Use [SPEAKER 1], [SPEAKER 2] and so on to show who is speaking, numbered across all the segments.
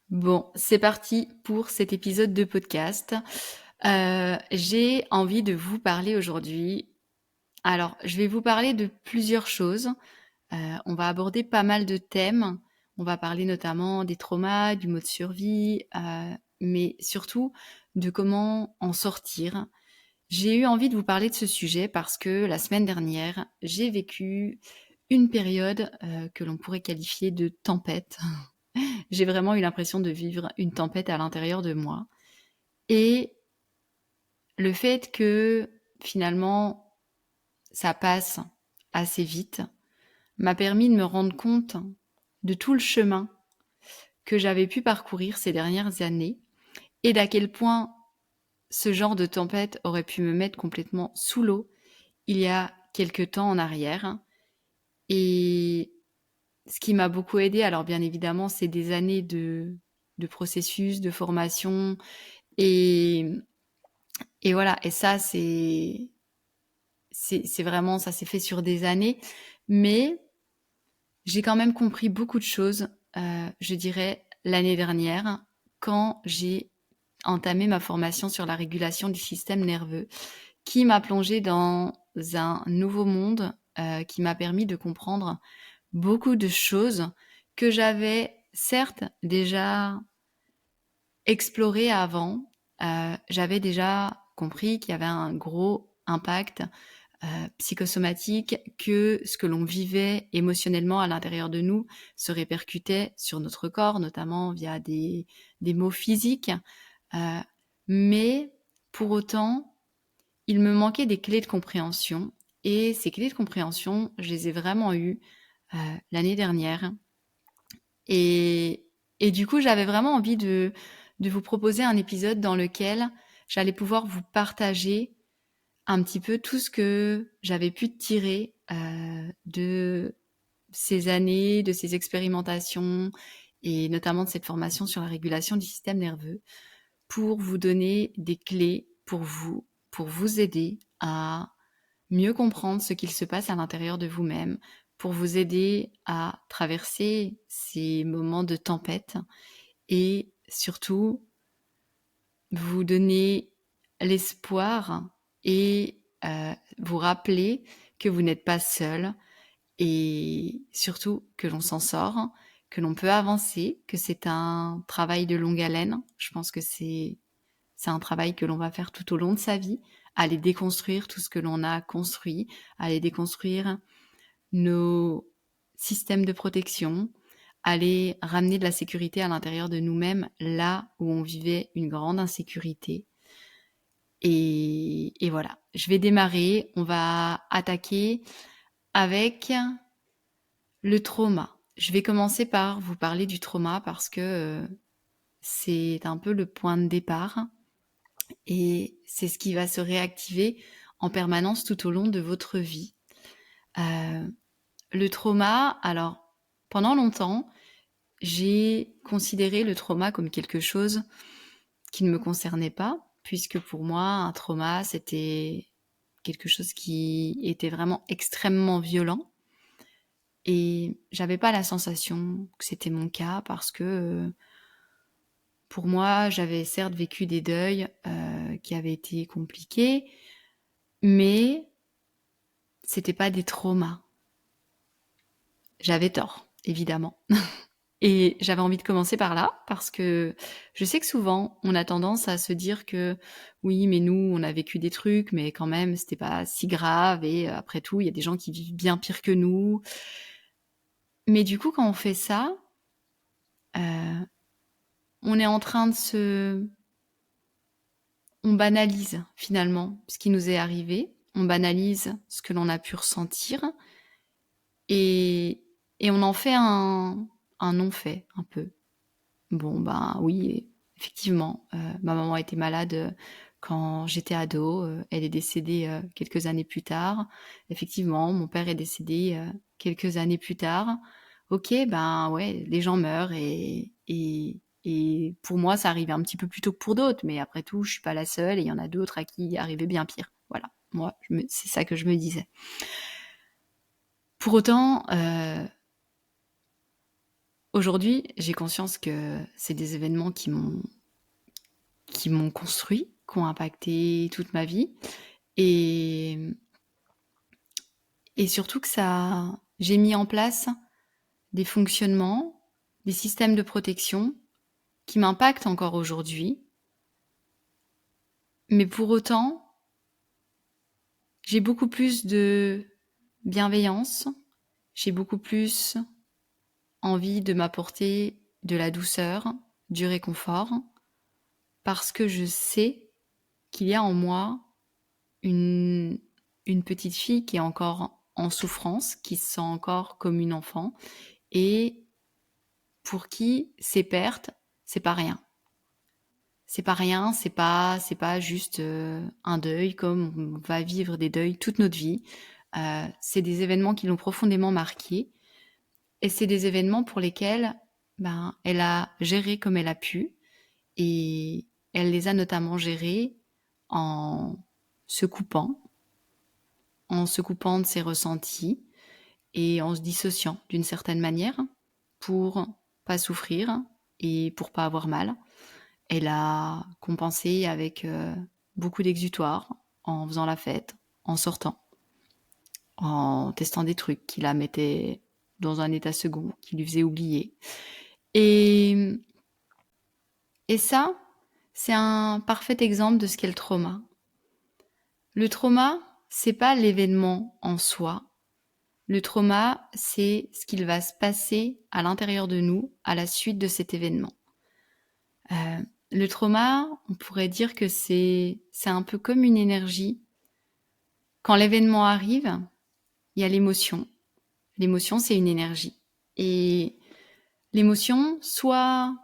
[SPEAKER 1] Bon, c'est parti pour cet épisode de podcast. J'ai envie de vous parler aujourd'hui. Alors, je vais vous parler de plusieurs choses. On va aborder pas mal de thèmes. On va parler notamment des traumas, du mode survie, mais surtout de comment en sortir. J'ai eu envie de vous parler de ce sujet parce que la semaine dernière, j'ai vécu une période, que l'on pourrait qualifier de tempête. J'ai vraiment eu l'impression de vivre une tempête à l'intérieur de moi et le fait que, finalement, ça passe assez vite, m'a permis de me rendre compte de tout le chemin que j'avais pu parcourir ces dernières années et d'à quel point ce genre de tempête aurait pu me mettre complètement sous l'eau il y a quelque temps en arrière. Et ce qui m'a beaucoup aidée, alors bien évidemment, c'est des années de processus, de formation et voilà. Et ça, c'est vraiment, ça s'est fait sur des années, mais j'ai quand même compris beaucoup de choses, je dirais, l'année dernière, quand j'ai entamé ma formation sur la régulation du système nerveux, qui m'a plongée dans un nouveau monde, qui m'a permis de comprendre beaucoup de choses que j'avais certes déjà explorées avant. J'avais déjà compris qu'il y avait un gros impact psychosomatique, que ce que l'on vivait émotionnellement à l'intérieur de nous se répercutait sur notre corps, notamment via des maux physiques. Euh, mais pour autant, il me manquait des clés de compréhension. Et ces clés de compréhension, je les ai vraiment eues l'année dernière. Et, et du coup, j'avais vraiment envie de vous proposer un épisode dans lequel j'allais pouvoir vous partager un petit peu tout ce que j'avais pu tirer de ces années, de ces expérimentations et notamment de cette formation sur la régulation du système nerveux, pour vous donner des clés pour vous aider à mieux comprendre ce qu'il se passe à l'intérieur de vous-même, pour vous aider à traverser ces moments de tempête et surtout vous donner l'espoir et vous rappeler que vous n'êtes pas seul et surtout que l'on s'en sort, que l'on peut avancer, que c'est un travail de longue haleine. Je pense que c'est un travail que l'on va faire tout au long de sa vie, aller déconstruire tout ce que l'on a construit, aller déconstruire nos systèmes de protection, aller ramener de la sécurité à l'intérieur de nous-mêmes là où on vivait une grande insécurité. Et voilà, je vais démarrer. On va attaquer avec le trauma. Je vais commencer par vous parler du trauma parce que c'est un peu le point de départ et c'est ce qui va se réactiver en permanence tout au long de votre vie. Euh, le trauma, alors pendant longtemps, j'ai considéré le trauma comme quelque chose qui ne me concernait pas, puisque pour moi, un trauma, c'était quelque chose qui était vraiment extrêmement violent. Et j'avais pas la sensation que c'était mon cas parce que pour moi, j'avais certes vécu des deuils qui avaient été compliqués, mais c'était pas des traumas. J'avais tort, évidemment. Et j'avais envie de commencer par là, parce que je sais que souvent, on a tendance à se dire que oui, mais nous, on a vécu des trucs, mais quand même, c'était pas si grave, et après tout, il y a des gens qui vivent bien pire que nous. Mais du coup, quand on fait ça, euh, on est en train de se... On banalise finalement ce qui nous est arrivé, on banalise ce que l'on a pu ressentir, et, et on en fait un non-fait, un peu. Bon, ben oui, effectivement, ma maman était malade quand j'étais ado, elle est décédée quelques années plus tard. Effectivement, mon père est décédé quelques années plus tard. Ok, ben ouais, les gens meurent et pour moi, ça arrivait un petit peu plus tôt que pour d'autres, mais après tout, je suis pas la seule et il y en a d'autres à qui il arrivait bien pire. Voilà, moi, c'est ça que je me disais. Pour autant, Aujourd'hui, j'ai conscience que c'est des événements qui m'ont construit, qui ont impacté toute ma vie et surtout que ça j'ai mis en place des fonctionnements, des systèmes de protection qui m'impactent encore aujourd'hui. Mais pour autant, j'ai beaucoup plus de bienveillance, j'ai beaucoup plus envie de m'apporter de la douceur, du réconfort, parce que je sais qu'il y a en moi une, une petite fille qui est encore en souffrance, qui se sent encore comme une enfant, et pour qui ces pertes, c'est pas rien. C'est pas rien, c'est pas juste un deuil, comme on va vivre des deuils toute notre vie. C'est des événements qui l'ont profondément marquée, et c'est des événements pour lesquels elle a géré comme elle a pu, et elle les a notamment gérés en se coupant, de ses ressentis et en se dissociant d'une certaine manière pour pas souffrir et pour pas avoir mal. Elle a compensé avec beaucoup d'exutoires, en faisant la fête, en sortant, en testant des trucs qui la mettaient dans un état second, qui lui faisaient oublier. Et, et ça, c'est un parfait exemple de ce qu'est le trauma. Le trauma, c'est pas l'événement en soi. Le trauma, c'est ce qu'il va se passer à l'intérieur de nous à la suite de cet événement. Le trauma, on pourrait dire que c'est un peu comme une énergie. Quand l'événement arrive, il y a l'émotion. L'émotion, c'est une énergie. Et l'émotion, soit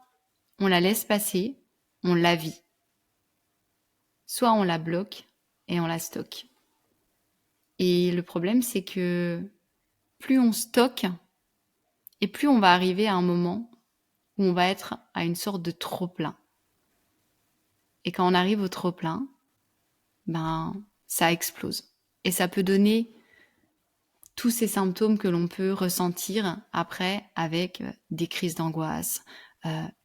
[SPEAKER 1] on la laisse passer, on la vit, soit on la bloque et on la stocke. Et le problème, c'est que plus on stocke, et plus on va arriver à un moment où on va être à une sorte de trop-plein. Et quand on arrive au trop-plein, ça explose. Et ça peut donner tous ces symptômes que l'on peut ressentir après avec des crises d'angoisse,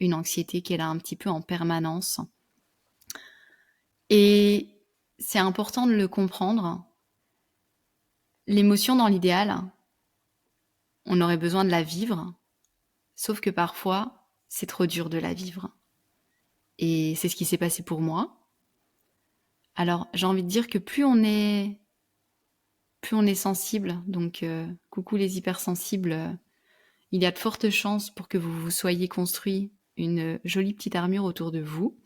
[SPEAKER 1] une anxiété qui est là un petit peu en permanence. Et c'est important de le comprendre. L'émotion, dans l'idéal, on aurait besoin de la vivre, sauf que parfois, c'est trop dur de la vivre. Et c'est ce qui s'est passé pour moi. Alors, j'ai envie de dire que plus on est sensible, donc coucou les hypersensibles, il y a de fortes chances pour que vous vous soyez construit une jolie petite armure autour de vous.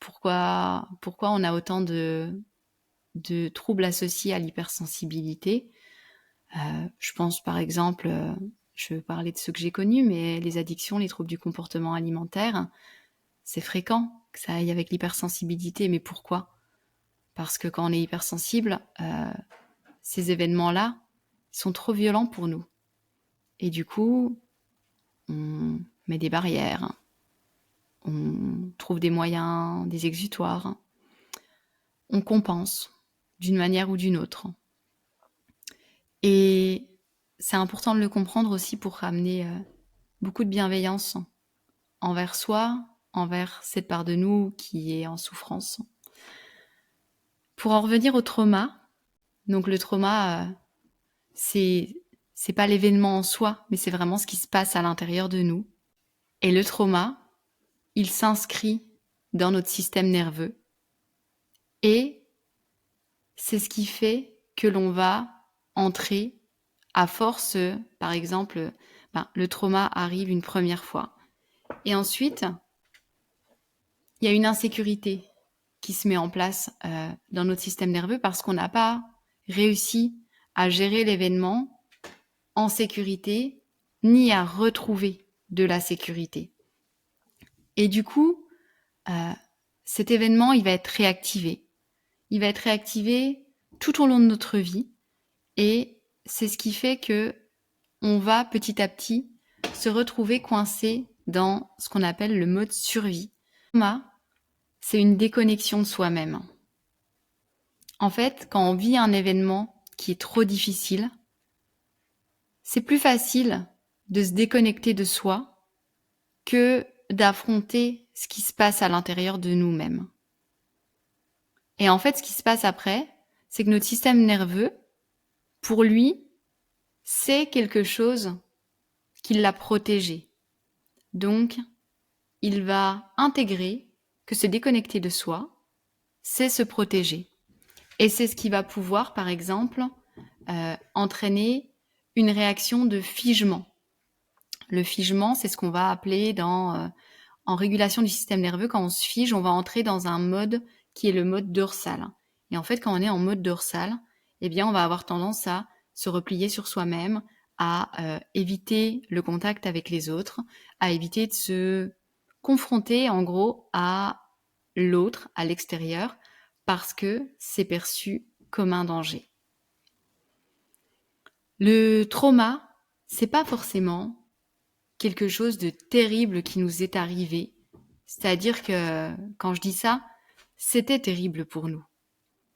[SPEAKER 1] Pourquoi on a autant de troubles associés à l'hypersensibilité? Je pense par exemple, je vais parler de ceux que j'ai connus, mais les addictions, les troubles du comportement alimentaire, c'est fréquent que ça aille avec l'hypersensibilité. Mais pourquoi? Parce que quand on est hypersensible, ces événements-là sont trop violents pour nous. Et du coup, on met des barrières, on trouve des moyens, des exutoires, on compense d'une manière ou d'une autre. Et c'est important de le comprendre aussi pour ramener beaucoup de bienveillance envers soi, envers cette part de nous qui est en souffrance. Pour en revenir au trauma, donc le trauma, c'est pas l'événement en soi, mais c'est vraiment ce qui se passe à l'intérieur de nous. Et le trauma, il s'inscrit dans notre système nerveux. Et c'est ce qui fait que l'on va entrer à force, par exemple, le trauma arrive une première fois. Et ensuite, il y a une insécurité qui se met en place dans notre système nerveux parce qu'on n'a pas réussi à gérer l'événement en sécurité, ni à retrouver de la sécurité. Et du coup, cet événement, il va être réactivé. Il va être réactivé tout au long de notre vie. Et c'est ce qui fait que on va petit à petit se retrouver coincé dans ce qu'on appelle le mode survie. Le trauma, c'est une déconnexion de soi-même. En fait, quand on vit un événement qui est trop difficile, c'est plus facile de se déconnecter de soi que d'affronter ce qui se passe à l'intérieur de nous-mêmes. Et en fait, ce qui se passe après, c'est que notre système nerveux, pour lui, c'est quelque chose qui l'a protégé. Donc, il va intégrer que se déconnecter de soi, c'est se protéger. Et c'est ce qui va pouvoir, par exemple, entraîner une réaction de figement. Le figement, c'est ce qu'on va appeler en régulation du système nerveux, quand on se fige, on va entrer dans un mode qui est le mode dorsal. Et en fait, quand on est en mode dorsal, eh bien, on va avoir tendance à se replier sur soi-même, à éviter le contact avec les autres, à éviter de se confronter, en gros, à l'autre, à l'extérieur, parce que c'est perçu comme un danger. Le trauma, c'est pas forcément quelque chose de terrible qui nous est arrivé. C'est-à-dire que, quand je dis ça, c'était terrible pour nous.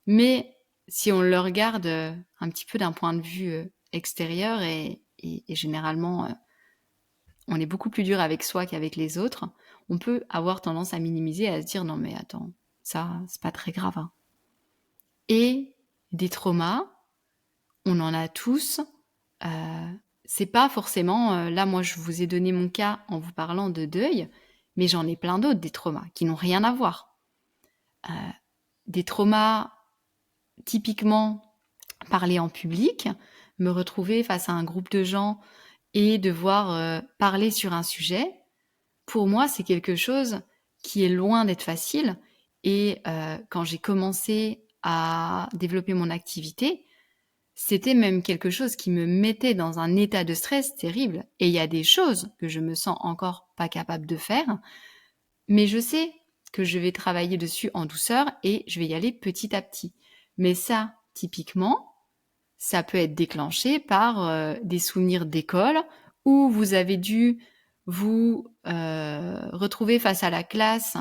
[SPEAKER 1] Mais si on le regarde un petit peu d'un point de vue extérieur et généralement, on est beaucoup plus dur avec soi qu'avec les autres, on peut avoir tendance à minimiser, à se dire non mais attends, ça c'est pas très grave. Hein. Et des traumas, on en a tous. C'est pas forcément, là moi je vous ai donné mon cas en vous parlant de deuil, mais j'en ai plein d'autres des traumas qui n'ont rien à voir. Des traumas, typiquement parler en public, me retrouver face à un groupe de gens et devoir parler sur un sujet, pour moi c'est quelque chose qui est loin d'être facile. Et quand j'ai commencé à développer mon activité, c'était même quelque chose qui me mettait dans un état de stress terrible. Et il y a des choses que je me sens encore pas capable de faire, mais je sais que je vais travailler dessus en douceur et je vais y aller petit à petit. Mais ça, typiquement, ça peut être déclenché par des souvenirs d'école où vous avez dû vous retrouver face à la classe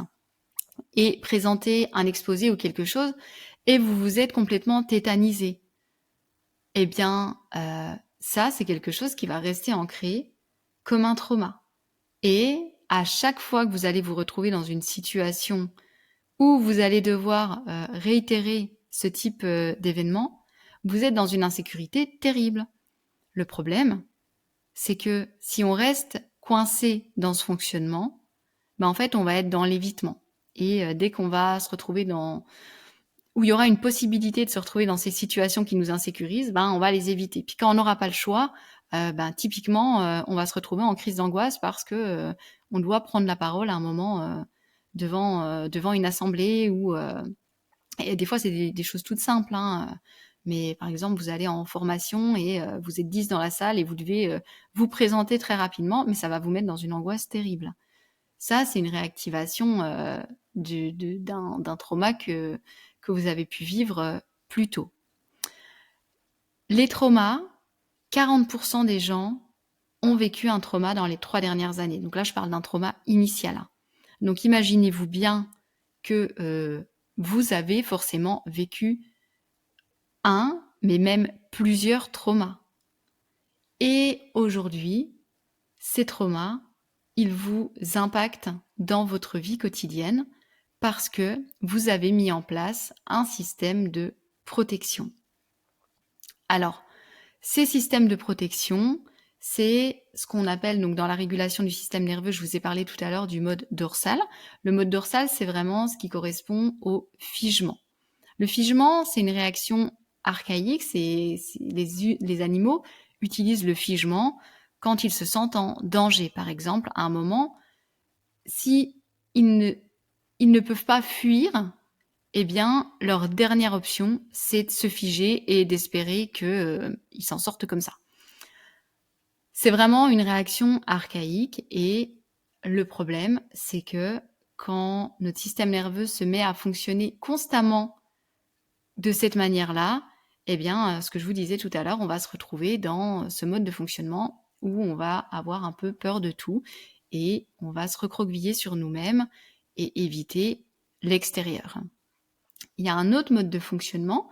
[SPEAKER 1] et présenter un exposé ou quelque chose et vous vous êtes complètement tétanisé. Eh bien, ça, c'est quelque chose qui va rester ancré comme un trauma. Et à chaque fois que vous allez vous retrouver dans une situation où vous allez devoir réitérer ce type d'événement, vous êtes dans une insécurité terrible. Le problème, c'est que si on reste coincé dans ce fonctionnement, en fait, on va être dans l'évitement. Et dès qu'on va se retrouver où il y aura une possibilité de se retrouver dans ces situations qui nous insécurisent, on va les éviter. Puis quand on n'aura pas le choix, typiquement, on va se retrouver en crise d'angoisse parce que on doit prendre la parole à un moment devant une assemblée ou et des fois c'est des choses toutes simples. Mais par exemple, vous allez en formation et vous êtes 10 dans la salle et vous devez vous présenter très rapidement, mais ça va vous mettre dans une angoisse terrible. Ça, c'est une réactivation d'un trauma que vous avez pu vivre plus tôt. Les traumas, 40% des gens ont vécu un trauma dans les 3 dernières années. Donc là, je parle d'un trauma initial. Donc imaginez-vous bien que vous avez forcément vécu un, mais même plusieurs traumas. Et aujourd'hui, ces traumas, ils vous impactent dans votre vie quotidienne parce que vous avez mis en place un système de protection. Alors, ces systèmes de protection, c'est ce qu'on appelle donc dans la régulation du système nerveux, je vous ai parlé tout à l'heure du mode dorsal. Le mode dorsal, c'est vraiment ce qui correspond au figement. Le figement, c'est une réaction archaïque, les animaux utilisent le figement quand ils se sentent en danger. Par exemple, à un moment, si ils ne peuvent pas fuir, eh bien, leur dernière option, c'est de se figer et d'espérer qu'ils s'en sortent comme ça. C'est vraiment une réaction archaïque et le problème, c'est que quand notre système nerveux se met à fonctionner constamment de cette manière-là, eh bien, ce que je vous disais tout à l'heure, on va se retrouver dans ce mode de fonctionnement où on va avoir un peu peur de tout et on va se recroqueviller sur nous-mêmes et éviter l'extérieur. Il y a un autre mode de fonctionnement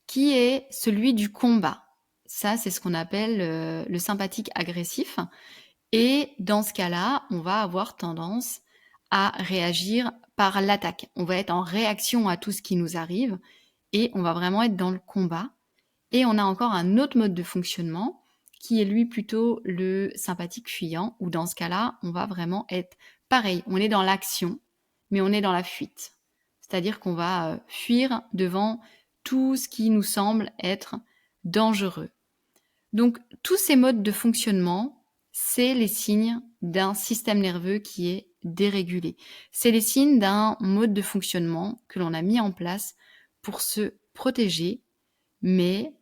[SPEAKER 1] qui est celui du combat. ça, c'est ce qu'on appelle le sympathique agressif. Et dans ce cas-là, on va avoir tendance à réagir par l'attaque. On va être en réaction à tout ce qui nous arrive et on va vraiment être dans le combat. Et on a encore un autre mode de fonctionnement qui est lui plutôt le sympathique fuyant, où dans ce cas-là, on va vraiment être pareil. On est dans l'action, mais on est dans la fuite. C'est-à-dire qu'on va fuir devant tout ce qui nous semble être dangereux. Donc, tous ces modes de fonctionnement, c'est les signes d'un système nerveux qui est dérégulé. C'est les signes d'un mode de fonctionnement que l'on a mis en place pour se protéger, mais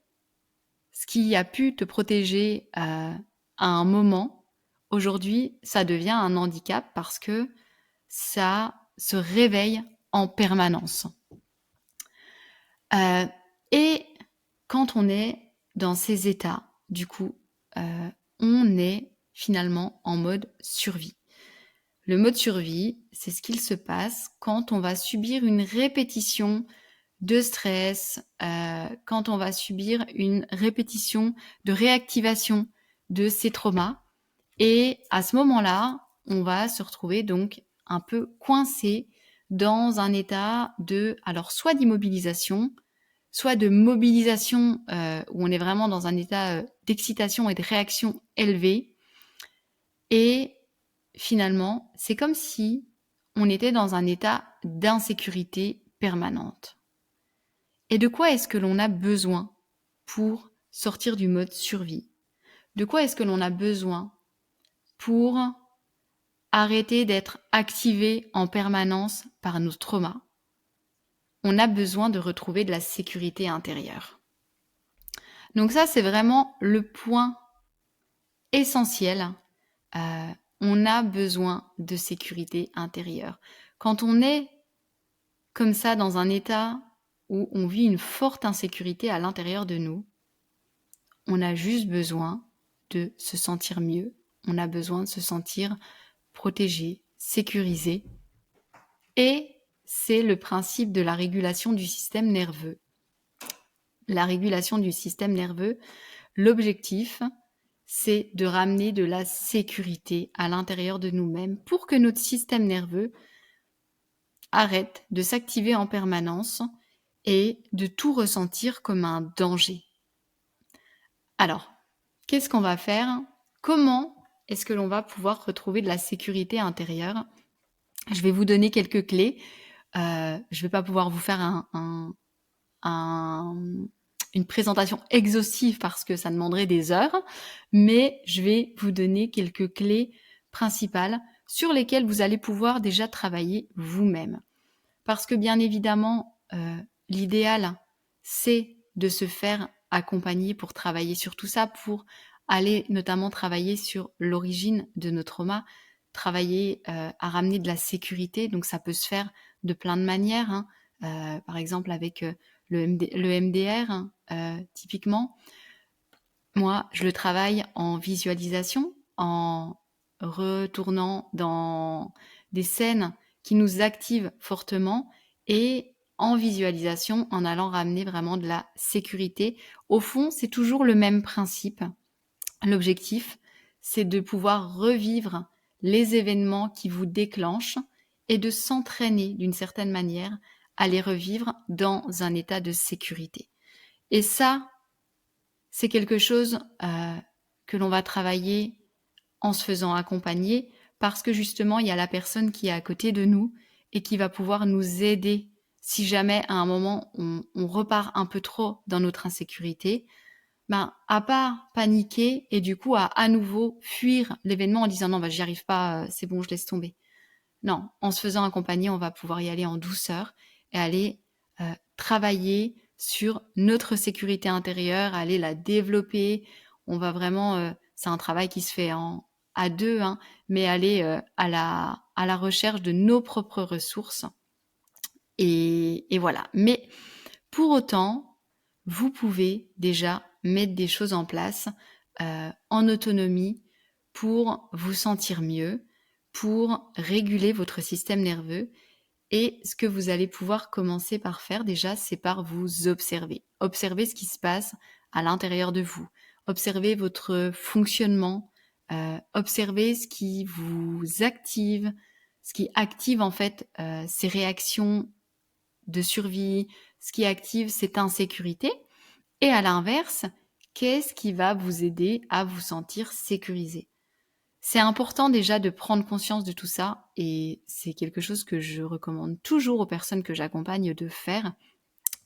[SPEAKER 1] ce qui a pu te protéger à un moment, aujourd'hui, ça devient un handicap parce que ça se réveille en permanence. Et quand on est dans ces états, du coup, on est finalement en mode survie. Le mode survie, c'est ce qu'il se passe quand on va subir une répétition de stress, quand on va subir une répétition de réactivation de ces traumas. Et à ce moment-là, on va se retrouver donc un peu coincé dans un état de, alors soit d'immobilisation, soit de mobilisation, où on est vraiment dans un état d'excitation et de réaction élevée. Et finalement, c'est comme si on était dans un état d'insécurité permanente. Et de quoi est-ce que l'on a besoin pour sortir du mode survie? De quoi est-ce que l'on a besoin pour arrêter d'être activé en permanence par nos traumas? On a besoin de retrouver de la sécurité intérieure. Donc ça, c'est vraiment le point essentiel. On a besoin de sécurité intérieure. Quand on est comme ça dans un état où on vit une forte insécurité à l'intérieur de nous, on a juste besoin de se sentir mieux, on a besoin de se sentir protégé, sécurisé. Et c'est le principe de la régulation du système nerveux. La régulation du système nerveux, l'objectif, c'est de ramener de la sécurité à l'intérieur de nous-mêmes pour que notre système nerveux arrête de s'activer en permanence et de tout ressentir comme un danger. Alors, qu'est-ce qu'on va faire? Comment est-ce que l'on va pouvoir retrouver de la sécurité intérieure? Je vais vous donner quelques clés. Je ne vais pas pouvoir vous faire une présentation exhaustive parce que ça demanderait des heures, mais je vais vous donner quelques clés principales sur lesquelles vous allez pouvoir déjà travailler vous-même. Parce que bien évidemment, l'idéal, c'est de se faire accompagner pour travailler sur tout ça, pour aller notamment travailler sur l'origine de nos traumas, travailler à ramener de la sécurité. Donc ça peut se faire de plein de manières, hein. Par exemple avec le MDR, hein, typiquement. Moi, je le travaille en visualisation, en retournant dans des scènes qui nous activent fortement et en visualisation, en allant ramener vraiment de la sécurité. Au fond, c'est toujours le même principe. L'objectif, c'est de pouvoir revivre les événements qui vous déclenchent et de s'entraîner d'une certaine manière à les revivre dans un état de sécurité. Et ça, c'est quelque chose que l'on va travailler en se faisant accompagner parce que justement, il y a la personne qui est à côté de nous et qui va pouvoir nous aider si jamais à un moment on repart un peu trop dans notre insécurité, à pas paniquer et du coup à nouveau fuir l'événement en disant non, j'y arrive pas, c'est bon, je laisse tomber. Non, en se faisant accompagner, on va pouvoir y aller en douceur et aller travailler sur notre sécurité intérieure, aller la développer. On va vraiment, c'est un travail qui se fait à deux, hein, mais aller à la recherche de nos propres ressources. Et voilà. Mais pour autant, vous pouvez déjà mettre des choses en place en autonomie pour vous sentir mieux, pour réguler votre système nerveux. Et ce que vous allez pouvoir commencer par faire déjà, c'est par vous observer. Observer ce qui se passe à l'intérieur de vous. observez votre fonctionnement, observez ce qui vous active, ce qui active en fait, ces réactions de survie, ce qui active cette insécurité et à l'inverse, qu'est-ce qui va vous aider à vous sentir sécurisé? C'est important déjà de prendre conscience de tout ça et c'est quelque chose que je recommande toujours aux personnes que j'accompagne de faire,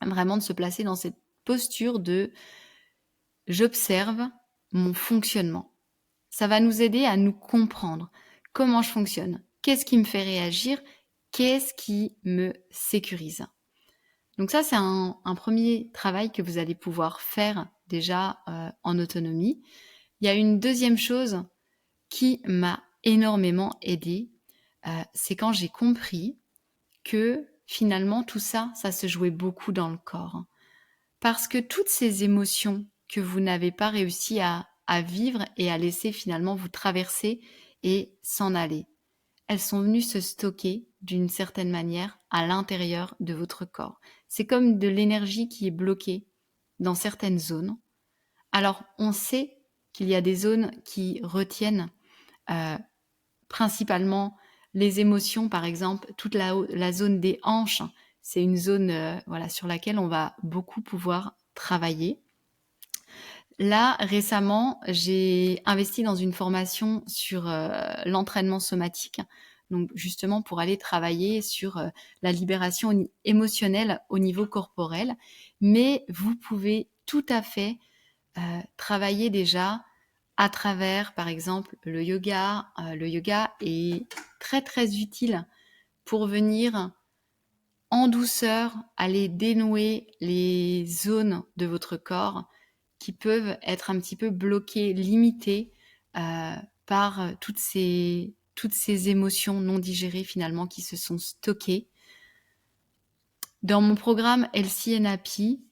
[SPEAKER 1] vraiment de se placer dans cette posture de j'observe mon fonctionnement. Ça va nous aider à nous comprendre. Comment je fonctionne? Qu'est-ce qui me fait réagir? Qu'est-ce qui me sécurise? Donc ça, c'est un premier travail que vous allez pouvoir faire déjà en autonomie. Il y a une deuxième chose qui m'a énormément aidée, c'est quand j'ai compris que finalement tout ça, ça se jouait beaucoup dans le corps. Parce que toutes ces émotions que vous n'avez pas réussi à vivre et à laisser finalement vous traverser et s'en aller, elles sont venues se stocker d'une certaine manière à l'intérieur de votre corps. C'est comme de l'énergie qui est bloquée dans certaines zones. Alors, on sait qu'il y a des zones qui retiennent principalement les émotions, par exemple, toute la zone des hanches, c'est une zone voilà, sur laquelle on va beaucoup pouvoir travailler. Là, récemment, j'ai investi dans une formation sur l'entraînement somatique, donc justement pour aller travailler sur la libération émotionnelle au niveau corporel. Mais vous pouvez tout à fait travailler déjà à travers, par exemple, le yoga. Le yoga est très très utile pour venir en douceur aller dénouer les zones de votre corps qui peuvent être un petit peu bloquées, limitées par toutes ces émotions non digérées finalement qui se sont stockées. Dans mon programme LC Happy,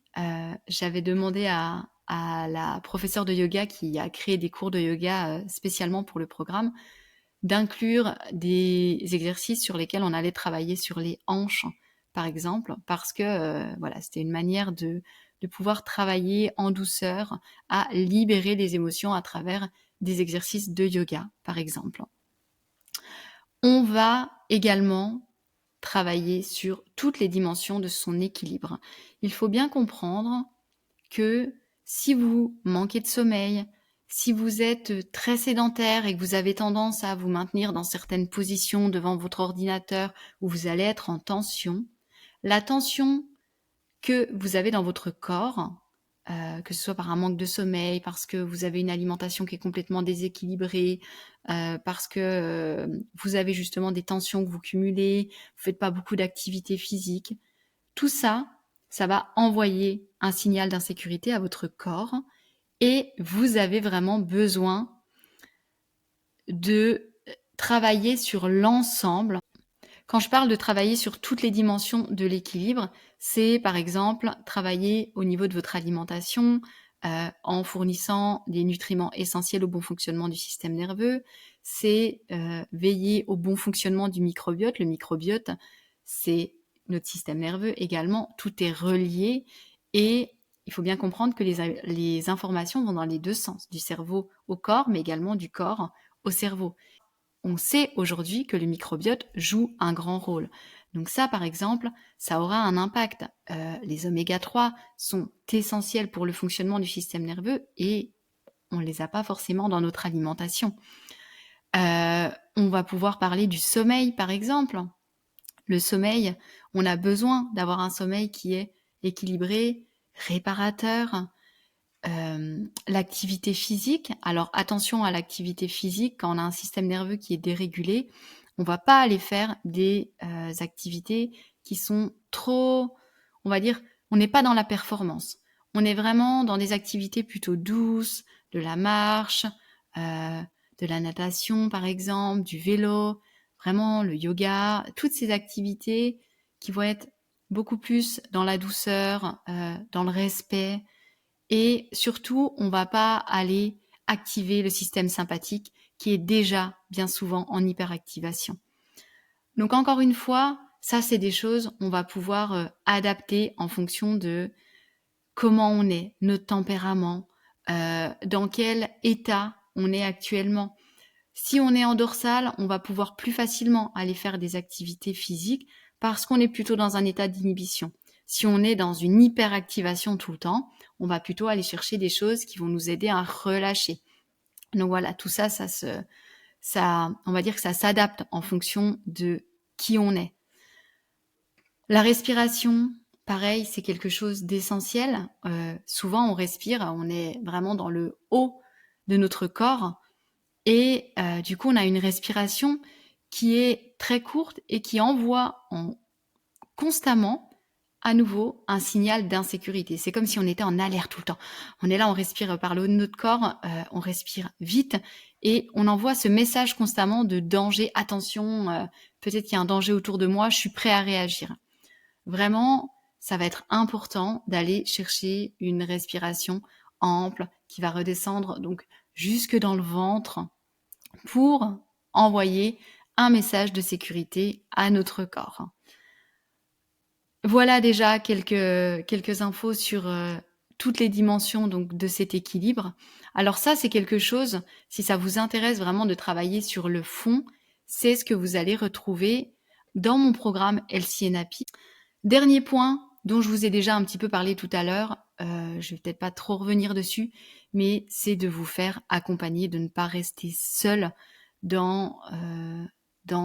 [SPEAKER 1] j'avais demandé à la professeure de yoga qui a créé des cours de yoga spécialement pour le programme d'inclure des exercices sur lesquels on allait travailler sur les hanches, par exemple, parce que voilà, c'était une manière de pouvoir travailler en douceur à libérer les émotions à travers des exercices de yoga, par exemple. On va également travailler sur toutes les dimensions de son équilibre. Il faut bien comprendre que si vous manquez de sommeil, si vous êtes très sédentaire et que vous avez tendance à vous maintenir dans certaines positions devant votre ordinateur où vous allez être en tension, la tension que vous avez dans votre corps, que ce soit par un manque de sommeil, parce que vous avez une alimentation qui est complètement déséquilibrée, parce que vous avez justement des tensions que vous cumulez, vous faites pas beaucoup d'activité physique, tout ça, ça va envoyer un signal d'insécurité à votre corps et vous avez vraiment besoin de travailler sur l'ensemble. Quand je parle de travailler sur toutes les dimensions de l'équilibre, c'est par exemple travailler au niveau de votre alimentation en fournissant des nutriments essentiels au bon fonctionnement du système nerveux. C'est veiller au bon fonctionnement du microbiote. Le microbiote, c'est notre système nerveux également. Tout est relié et il faut bien comprendre que les informations vont dans les deux sens, du cerveau au corps, mais également du corps au cerveau. On sait aujourd'hui que le microbiote joue un grand rôle. Donc ça, par exemple, ça aura un impact. Les oméga 3 sont essentiels pour le fonctionnement du système nerveux et on ne les a pas forcément dans notre alimentation. On va pouvoir parler du sommeil, par exemple. Le sommeil, on a besoin d'avoir un sommeil qui est équilibré, réparateur. L'activité physique, alors attention à l'activité physique, quand on a un système nerveux qui est dérégulé, on va pas aller faire des activités qui sont trop, on va dire, on n'est pas dans la performance. On est vraiment dans des activités plutôt douces, de la marche, de la natation par exemple, du vélo, vraiment le yoga, toutes ces activités qui vont être beaucoup plus dans la douceur, dans le respect, et surtout, on va pas aller activer le système sympathique qui est déjà bien souvent en hyperactivation. Donc encore une fois, ça c'est des choses on va pouvoir adapter en fonction de comment on est, notre tempérament, dans quel état on est actuellement. Si on est en dorsale, on va pouvoir plus facilement aller faire des activités physiques parce qu'on est plutôt dans un état d'inhibition. Si on est dans une hyperactivation tout le temps, on va plutôt aller chercher des choses qui vont nous aider à relâcher. Donc voilà, tout ça, on va dire que ça s'adapte en fonction de qui on est. La respiration, pareil, c'est quelque chose d'essentiel. Souvent, on respire, on est vraiment dans le haut de notre corps. Et du coup, on a une respiration qui est très courte et qui envoie constamment à nouveau un signal d'insécurité. C'est comme si on était en alerte tout le temps. On est là, on respire par le haut de notre corps, on respire vite et on envoie ce message constamment de danger. Attention, peut-être qu'il y a un danger autour de moi, je suis prêt à réagir. Vraiment, ça va être important d'aller chercher une respiration ample qui va redescendre donc jusque dans le ventre pour envoyer un message de sécurité à notre corps. Voilà déjà quelques infos sur toutes les dimensions donc de cet équilibre. Alors ça, c'est quelque chose, si ça vous intéresse vraiment de travailler sur le fond, c'est ce que vous allez retrouver dans mon programme Healthy and Happy. Dernier point dont je vous ai déjà un petit peu parlé tout à l'heure, je vais peut-être pas trop revenir dessus, mais c'est de vous faire accompagner, de ne pas rester seul dans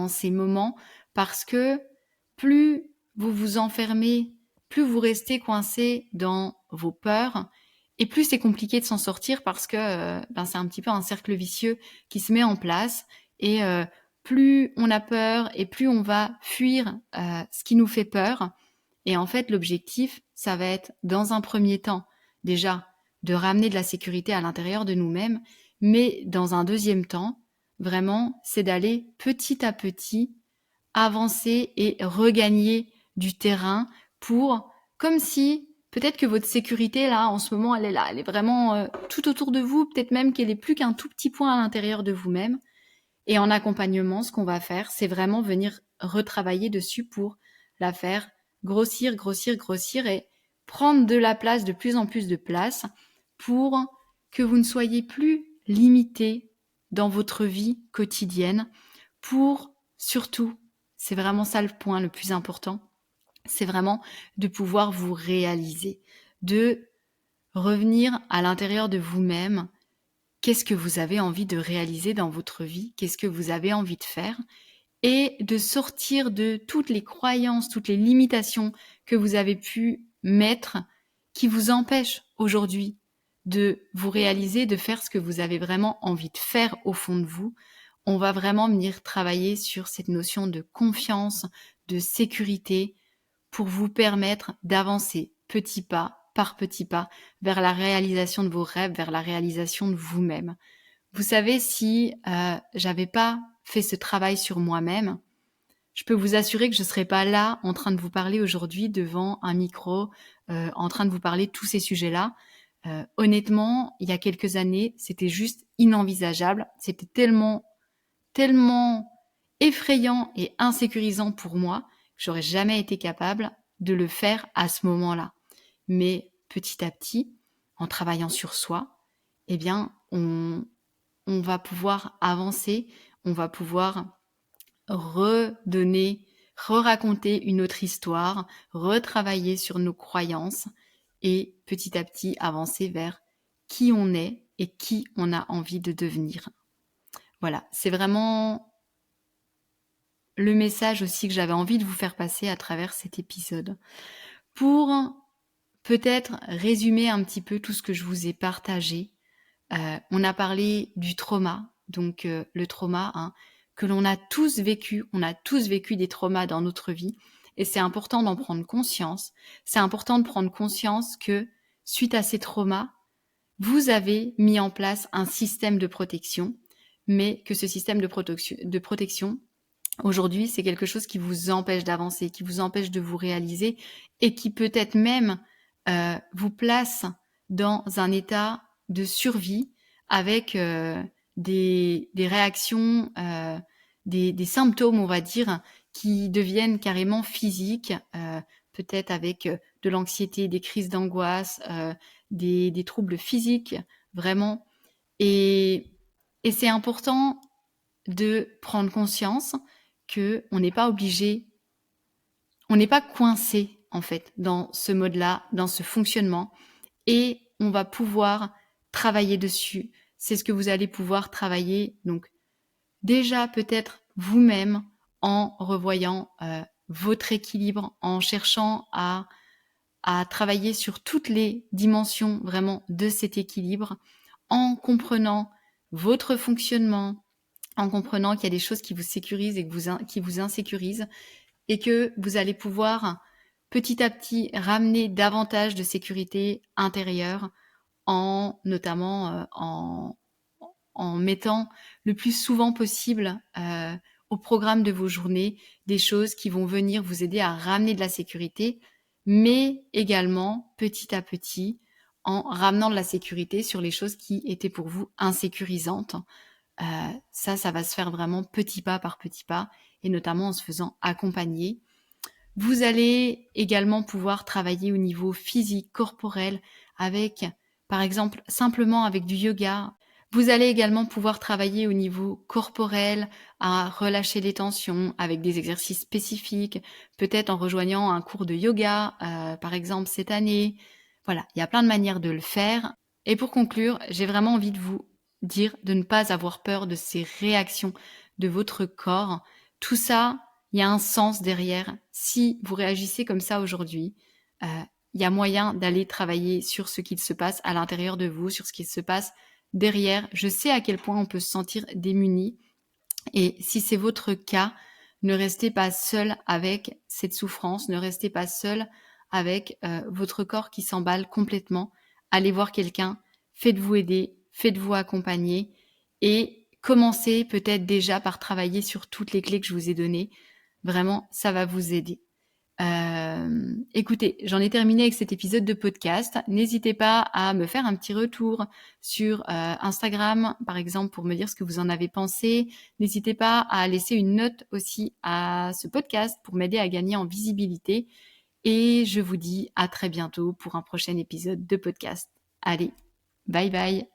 [SPEAKER 1] ces moments, parce que plus vous vous enfermez, plus vous restez coincé dans vos peurs, et plus c'est compliqué de s'en sortir parce que c'est un petit peu un cercle vicieux qui se met en place, et plus on a peur et plus on va fuir ce qui nous fait peur. Et en fait, l'objectif, ça va être, dans un premier temps, déjà, de ramener de la sécurité à l'intérieur de nous-mêmes, mais dans un deuxième temps, vraiment, c'est d'aller petit à petit avancer et regagner du terrain pour, comme si, peut-être que votre sécurité, là, en ce moment, elle est là, elle est vraiment tout autour de vous, peut-être même qu'elle est plus qu'un tout petit point à l'intérieur de vous-même. Et en accompagnement, ce qu'on va faire, c'est vraiment venir retravailler dessus pour la faire grossir, grossir, grossir et prendre de la place, de plus en plus de place, pour que vous ne soyez plus limité dans votre vie quotidienne, pour surtout, c'est vraiment ça le point le plus important, c'est vraiment de pouvoir vous réaliser, de revenir à l'intérieur de vous-même. Qu'est-ce que vous avez envie de réaliser dans votre vie? Qu'est-ce que vous avez envie de faire? Et de sortir de toutes les croyances, toutes les limitations que vous avez pu mettre, qui vous empêchent aujourd'hui de vous réaliser, de faire ce que vous avez vraiment envie de faire au fond de vous. On va vraiment venir travailler sur cette notion de confiance, de sécurité, pour vous permettre d'avancer petit pas par petit pas vers la réalisation de vos rêves, vers la réalisation de vous-même. Vous savez, si j'avais pas fait ce travail sur moi-même, je peux vous assurer que je serais pas là en train de vous parler aujourd'hui devant un micro, en train de vous parler de tous ces sujets-là. Honnêtement, il y a quelques années, c'était juste inenvisageable. C'était tellement, tellement effrayant et insécurisant pour moi que j'aurais jamais été capable de le faire à ce moment-là. Mais petit à petit, en travaillant sur soi, eh bien, on va pouvoir avancer, on va pouvoir redonner, re-raconter une autre histoire, retravailler sur nos croyances et petit à petit avancer vers qui on est et qui on a envie de devenir. Voilà, c'est vraiment le message aussi que j'avais envie de vous faire passer à travers cet épisode. Pour peut-être résumer un petit peu tout ce que je vous ai partagé, on a parlé du trauma, donc le trauma que l'on a tous vécu. On a tous vécu des traumas dans notre vie et c'est important d'en prendre conscience. C'est important de prendre conscience que suite à ces traumas, vous avez mis en place un système de protection, mais que ce système de protection, aujourd'hui, c'est quelque chose qui vous empêche d'avancer, qui vous empêche de vous réaliser et qui peut-être même vous place dans un état de survie avec des réactions, des symptômes, on va dire, qui deviennent carrément physiques, peut-être avec de l'anxiété, des crises d'angoisse, des troubles physiques vraiment. Et, et c'est important de prendre conscience que on n'est pas obligé, on n'est pas coincé en fait dans ce mode-là, dans ce fonctionnement, et on va pouvoir travailler dessus. C'est ce que vous allez pouvoir travailler. Donc déjà peut-être vous-même en revoyant votre équilibre, en cherchant à travailler sur toutes les dimensions vraiment de cet équilibre, en comprenant votre fonctionnement, en comprenant qu'il y a des choses qui vous sécurisent et qui vous insécurisent, et que vous allez pouvoir petit à petit ramener davantage de sécurité intérieure notamment en mettant le plus souvent possible au programme de vos journées des choses qui vont venir vous aider à ramener de la sécurité, mais également petit à petit en ramenant de la sécurité sur les choses qui étaient pour vous insécurisantes. Ça va se faire vraiment petit pas par petit pas, et notamment en se faisant accompagner. Vous allez également pouvoir travailler au niveau physique, corporel, avec, par exemple, simplement avec du yoga. Vous allez également pouvoir travailler au niveau corporel, à relâcher les tensions avec des exercices spécifiques, peut-être en rejoignant un cours de yoga, par exemple, cette année. Voilà, il y a plein de manières de le faire. Et pour conclure, j'ai vraiment envie de vous dire de ne pas avoir peur de ces réactions de votre corps. Tout ça, il y a un sens derrière. Si vous réagissez comme ça aujourd'hui, euh, il y a moyen d'aller travailler sur ce qu'il se passe à l'intérieur de vous, sur ce qu'il se passe derrière. Je sais à quel point on peut se sentir démuni. Et si c'est votre cas, ne restez pas seul avec cette souffrance, ne restez pas seul avec votre corps qui s'emballe complètement. Allez voir quelqu'un, faites-vous aider, faites-vous accompagner, et commencez peut-être déjà par travailler sur toutes les clés que je vous ai données. Vraiment, ça va vous aider. Écoutez, j'en ai terminé avec cet épisode de podcast. N'hésitez pas à me faire un petit retour sur Instagram, par exemple, pour me dire ce que vous en avez pensé. N'hésitez pas à laisser une note aussi à ce podcast pour m'aider à gagner en visibilité. Et je vous dis à très bientôt pour un prochain épisode de podcast. Allez, bye bye!